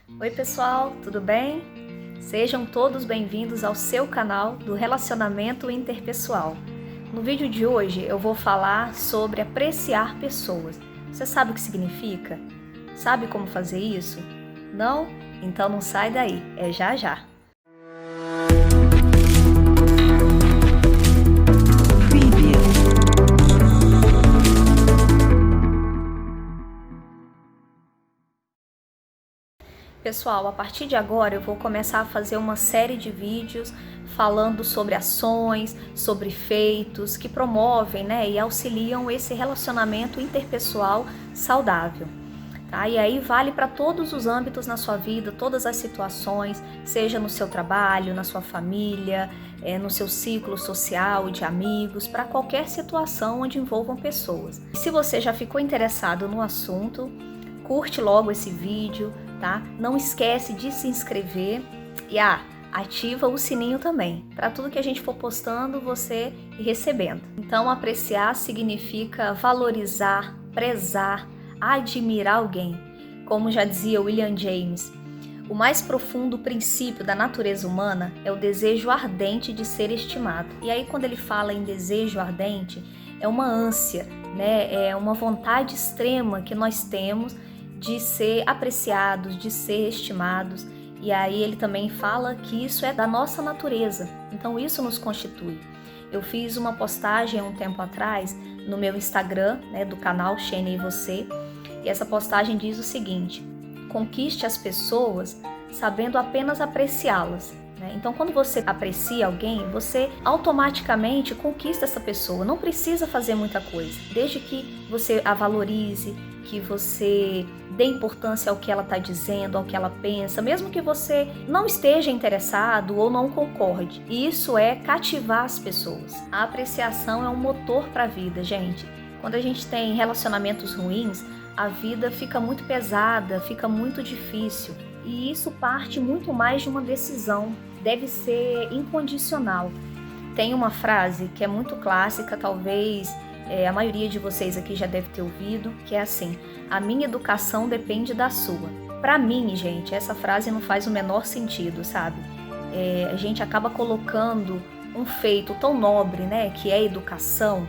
Oi pessoal, tudo bem? Sejam todos bem-vindos ao seu canal do Relacionamento Interpessoal. No vídeo de hoje eu vou falar sobre apreciar pessoas. Você sabe o que significa? Sabe como fazer isso? Não? Então não sai daí, é já já! Pessoal, a partir de agora eu vou começar a fazer uma série de vídeos falando sobre ações, sobre feitos que promovem, e auxiliam esse relacionamento interpessoal saudável. Tá? E aí vale para todos os âmbitos na sua vida, todas as situações, seja no seu trabalho, na sua família, no seu ciclo social de amigos, para qualquer situação onde envolvam pessoas. E se você já ficou interessado no assunto, curte logo esse vídeo, tá? Não esquece de se inscrever e ativa o sininho também, para tudo que a gente for postando você ir recebendo. Então, apreciar significa valorizar, prezar, admirar alguém. Como já dizia William James, o mais profundo princípio da natureza humana é o desejo ardente de ser estimado. E aí, quando ele fala em desejo ardente, é uma ânsia, É uma vontade extrema que nós temos de ser apreciados, de ser estimados. E aí ele também fala que isso é da nossa natureza, então isso nos constitui. Eu fiz uma postagem um tempo atrás no meu Instagram, do canal Shane e Você, e essa postagem diz o seguinte: conquiste as pessoas sabendo apenas apreciá-las. Então, quando você aprecia alguém, você automaticamente conquista essa pessoa. Não precisa fazer muita coisa, desde que você a valorize, que você dê importância ao que ela está dizendo, ao que ela pensa, mesmo que você não esteja interessado ou não concorde. E isso é cativar as pessoas. A apreciação é um motor para a vida, gente. Quando a gente tem relacionamentos ruins, a vida fica muito pesada, fica muito difícil. E isso parte muito mais de uma decisão, deve ser incondicional. Tem uma frase que é muito clássica, talvez a maioria de vocês aqui já deve ter ouvido, que é assim: a minha educação depende da sua. Para mim, gente, essa frase não faz o menor sentido, sabe? A gente acaba colocando um feito tão nobre, que é a educação,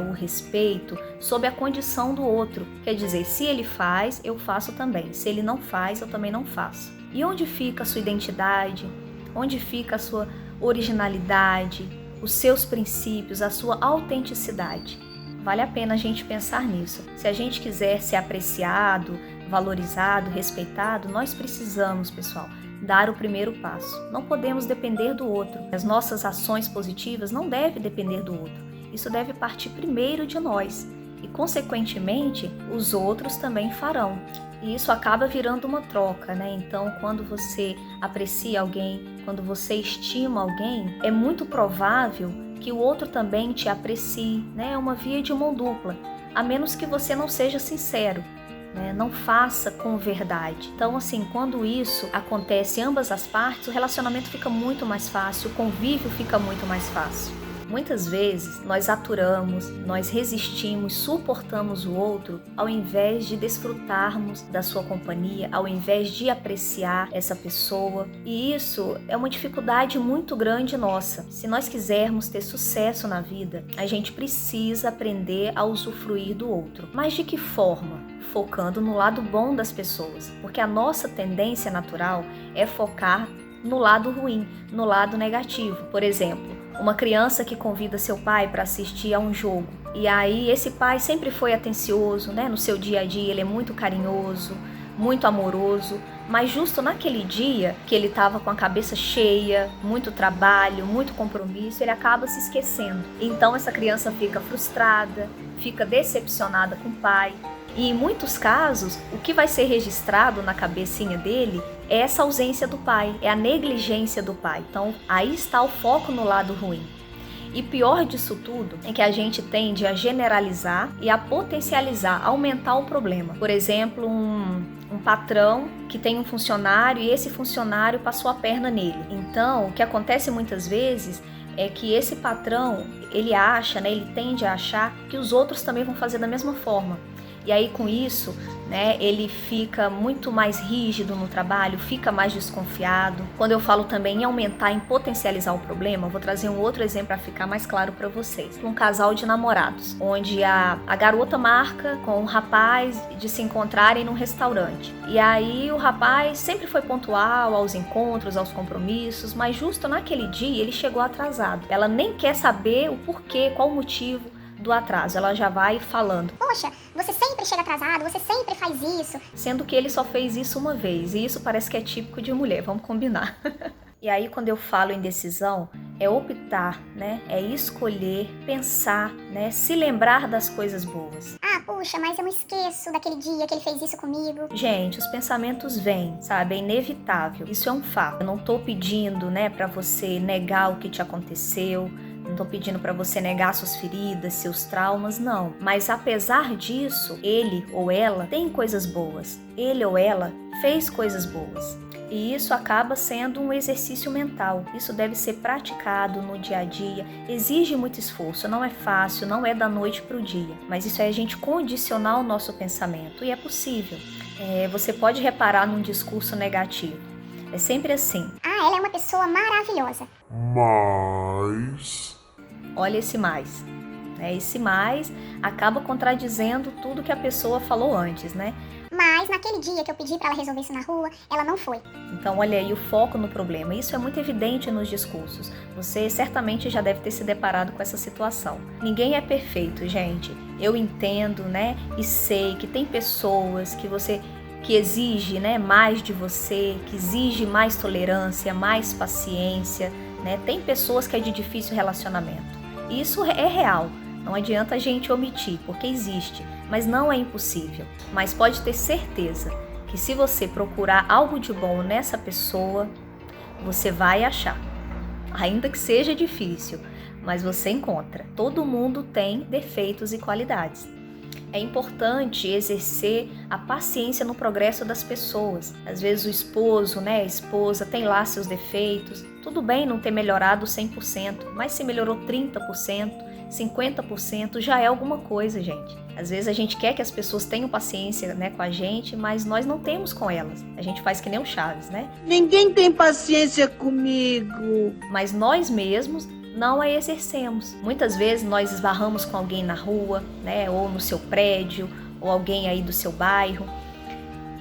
o respeito, sob a condição do outro. Quer dizer, se ele faz, eu faço também. Se ele não faz, eu também não faço. E onde fica a sua identidade? Onde fica a sua originalidade, os seus princípios, a sua autenticidade? Vale a pena a gente pensar nisso. Se a gente quiser ser apreciado, valorizado, respeitado, nós precisamos, pessoal, dar o primeiro passo. Não podemos depender do outro. As nossas ações positivas não devem depender do outro. Isso deve partir primeiro de nós e, consequentemente, os outros também farão. E isso acaba virando uma troca, Então, quando você aprecia alguém, quando você estima alguém, é muito provável que o outro também te aprecie, É uma via de mão dupla, a menos que você não seja sincero, Não faça com verdade. Então, assim, quando isso acontece em ambas as partes, o relacionamento fica muito mais fácil, o convívio fica muito mais fácil. Muitas vezes nós aturamos, nós resistimos, suportamos o outro ao invés de desfrutarmos da sua companhia, ao invés de apreciar essa pessoa. E isso é uma dificuldade muito grande nossa. Se nós quisermos ter sucesso na vida, a gente precisa aprender a usufruir do outro. Mas de que forma? Focando no lado bom das pessoas, porque a nossa tendência natural é focar no lado ruim, no lado negativo. Por exemplo, uma criança que convida seu pai para assistir a um jogo. E aí esse pai sempre foi atencioso, No seu dia a dia ele é muito carinhoso, muito amoroso. Mas justo naquele dia que ele estava com a cabeça cheia, muito trabalho, muito compromisso, ele acaba se esquecendo. Então essa criança fica frustrada, fica decepcionada com o pai. E em muitos casos, o que vai ser registrado na cabecinha dele é essa ausência do pai, é a negligência do pai. Então, aí está o foco no lado ruim. E pior disso tudo é que a gente tende a generalizar e a potencializar, aumentar o problema. Por exemplo, um patrão que tem um funcionário e esse funcionário passou a perna nele. Então, o que acontece muitas vezes é que esse patrão, ele acha, ele tende a achar que os outros também vão fazer da mesma forma. E aí, com isso, né? Ele fica muito mais rígido no trabalho, fica mais desconfiado. Quando eu falo também em aumentar, em potencializar o problema, eu vou trazer um outro exemplo para ficar mais claro para vocês. Um casal de namorados, onde a garota marca com o rapaz de se encontrarem num restaurante. E aí o rapaz sempre foi pontual aos encontros, aos compromissos, mas justo naquele dia ele chegou atrasado. Ela nem quer saber o porquê, qual o motivo do atraso, ela já vai falando: poxa, você sempre chega atrasado, você sempre faz isso. Sendo que ele só fez isso uma vez, e isso parece que é típico de mulher, vamos combinar. E aí quando eu falo em decisão, é optar, né? É escolher, pensar, né? Se lembrar das coisas boas. Ah, puxa, mas eu não esqueço daquele dia que ele fez isso comigo. Gente, os pensamentos vêm, sabe? É inevitável. Isso é um fato. Eu não tô pedindo, né, pra você negar o que te aconteceu. Não tô pedindo para você negar suas feridas, seus traumas, não. Mas apesar disso, ele ou ela tem coisas boas. Ele ou ela fez coisas boas. E isso acaba sendo um exercício mental. Isso deve ser praticado no dia a dia. Exige muito esforço, não é fácil, não é da noite para o dia. Mas isso é a gente condicionar o nosso pensamento. E é possível. Você pode reparar num discurso negativo. É sempre assim. Ah, ela é uma pessoa maravilhosa. Mas... Olha esse mais. Esse mais acaba contradizendo tudo que a pessoa falou antes, né? Mas naquele dia que eu pedi pra ela resolver isso na rua, ela não foi. Então olha aí o foco no problema. Isso é muito evidente nos discursos. Você certamente já deve ter se deparado com essa situação. Ninguém é perfeito, gente. Eu entendo, né? E sei que tem pessoas que exige, né, mais de você, que exige mais tolerância, mais paciência, né? Tem pessoas que é de difícil relacionamento. Isso é real. Não adianta a gente omitir, porque existe, mas não é impossível. Mas pode ter certeza que se você procurar algo de bom nessa pessoa, você vai achar. Ainda que seja difícil, mas você encontra. Todo mundo tem defeitos e qualidades. É importante exercer a paciência no progresso das pessoas. Às vezes o esposo, né, a esposa tem lá seus defeitos. Tudo bem não ter melhorado 100%, mas se melhorou 30%, 50% já é alguma coisa, gente. Às vezes a gente quer que as pessoas tenham paciência, né, com a gente, mas nós não temos com elas. A gente faz que nem o Chaves, né? Ninguém tem paciência comigo. Mas nós mesmos não a exercemos. Muitas vezes nós esbarramos com alguém na rua, né, ou no seu prédio, ou alguém aí do seu bairro.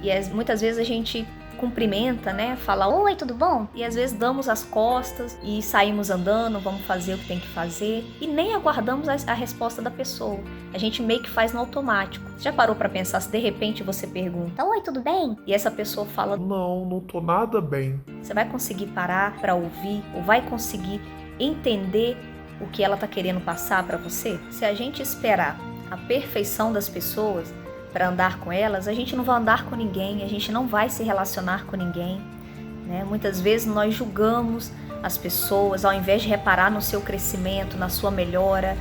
E muitas vezes a gente cumprimenta, né, fala oi, tudo bom? E às vezes damos as costas e saímos andando, vamos fazer o que tem que fazer e nem aguardamos a resposta da pessoa. A gente meio que faz no automático. Você já parou para pensar se de repente você pergunta oi, tudo bem? E essa pessoa fala não tô nada bem. Você vai conseguir parar para ouvir ou vai conseguir entender o que ela está querendo passar para você? Se a gente esperar a perfeição das pessoas para andar com elas, a gente não vai andar com ninguém, a gente não vai se relacionar com ninguém, né? Muitas vezes nós julgamos as pessoas ao invés de reparar no seu crescimento, na sua melhora.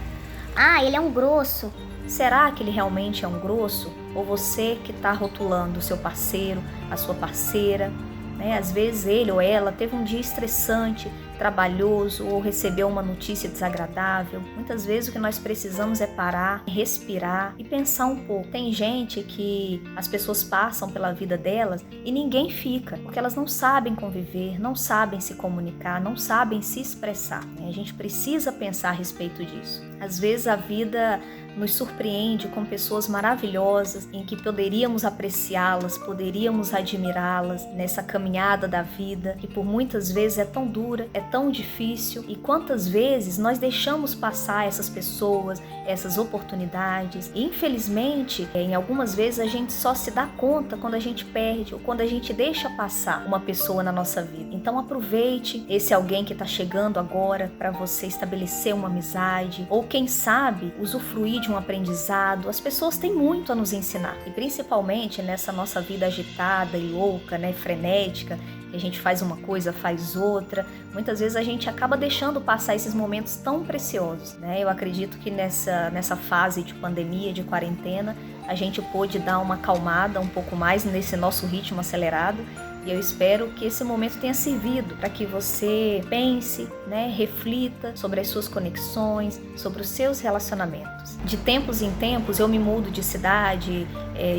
Ah, ele é um grosso. Será que ele realmente é um grosso? Ou você que está rotulando o seu parceiro, a sua parceira, né? Às vezes ele ou ela teve um dia estressante, trabalhoso ou recebeu uma notícia desagradável. Muitas vezes o que nós precisamos é parar, respirar e pensar um pouco. Tem gente que as pessoas passam pela vida delas e ninguém fica, porque elas não sabem conviver, não sabem se comunicar, não sabem se expressar. A gente precisa pensar a respeito disso. Às vezes a vida nos surpreende com pessoas maravilhosas em que poderíamos apreciá-las, poderíamos admirá-las nessa caminhada da vida, que por muitas vezes é tão dura, é tão difícil, e quantas vezes nós deixamos passar essas pessoas, essas oportunidades, e infelizmente, em algumas vezes a gente só se dá conta quando a gente perde ou quando a gente deixa passar uma pessoa na nossa vida. Então aproveite esse alguém que está chegando agora para você estabelecer uma amizade, ou quem sabe usufruir de um aprendizado. As pessoas têm muito a nos ensinar, e principalmente nessa nossa vida agitada e louca, né, frenética, que a gente faz uma coisa, faz outra. Muitas vezes a gente acaba deixando passar esses momentos tão preciosos, né? Eu acredito que nessa fase de pandemia, de quarentena, a gente pôde dar uma acalmada um pouco mais nesse nosso ritmo acelerado E eu espero que esse momento tenha servido para que você pense, né, reflita sobre as suas conexões, sobre os seus relacionamentos. De tempos em tempos eu me mudo de cidade,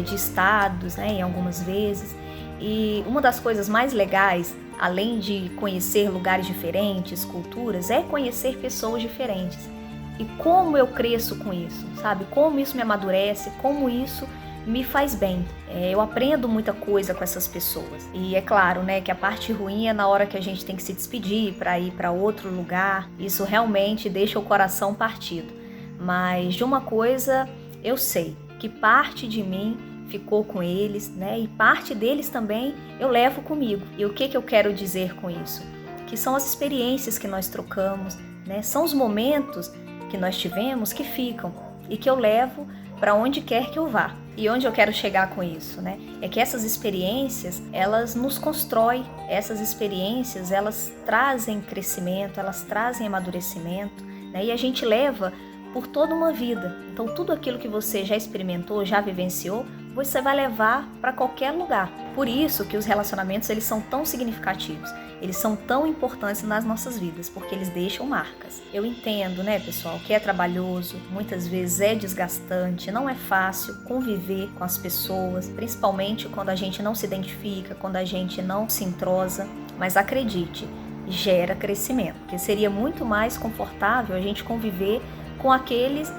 de estados, né, em algumas vezes. E uma das coisas mais legais, além de conhecer lugares diferentes, culturas, é conhecer pessoas diferentes. E como eu cresço com isso, sabe? Como isso me amadurece, como isso me faz bem. Eu aprendo muita coisa com essas pessoas. E é claro, né, que a parte ruim é na hora que a gente tem que se despedir para ir para outro lugar. Isso realmente deixa o coração partido. Mas de uma coisa eu sei, que parte de mim ficou com eles, né? E parte deles também eu levo comigo. E o que eu quero dizer com isso? Que são as experiências que nós trocamos, né? São os momentos que nós tivemos que ficam e que eu levo para onde quer que eu vá. E onde eu quero chegar com isso, né? É que essas experiências, elas nos constroem, essas experiências, elas trazem crescimento, elas trazem amadurecimento, né? E a gente leva por toda uma vida. Então tudo aquilo que você já experimentou, já vivenciou, você vai levar para qualquer lugar. Por isso que os relacionamentos, eles são tão significativos, eles são tão importantes nas nossas vidas, porque eles deixam marcas. Eu entendo, né, pessoal, que é trabalhoso, muitas vezes é desgastante, não é fácil conviver com as pessoas, principalmente quando a gente não se identifica, quando a gente não se entrosa, mas acredite, gera crescimento, porque seria muito mais confortável a gente conviver com aqueles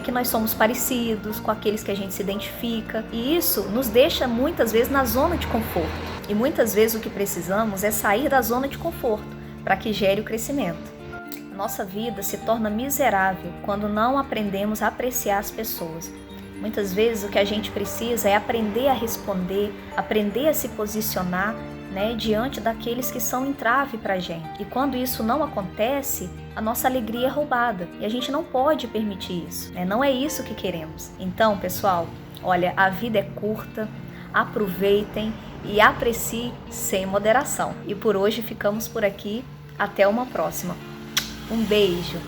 que nós somos parecidos, com aqueles que a gente se identifica, e isso nos deixa muitas vezes na zona de conforto. E muitas vezes o que precisamos é sair da zona de conforto para que gere o crescimento. A nossa vida se torna miserável quando não aprendemos a apreciar as pessoas. Muitas vezes o que a gente precisa é aprender a responder, aprender a se posicionar, né, diante daqueles que são entrave para a gente. E quando isso não acontece, a nossa alegria é roubada. E a gente não pode permitir isso, né? Não é isso que queremos. Então, pessoal, olha, a vida é curta, aproveitem e apreciem sem moderação. E por hoje ficamos por aqui. Até uma próxima. Um beijo!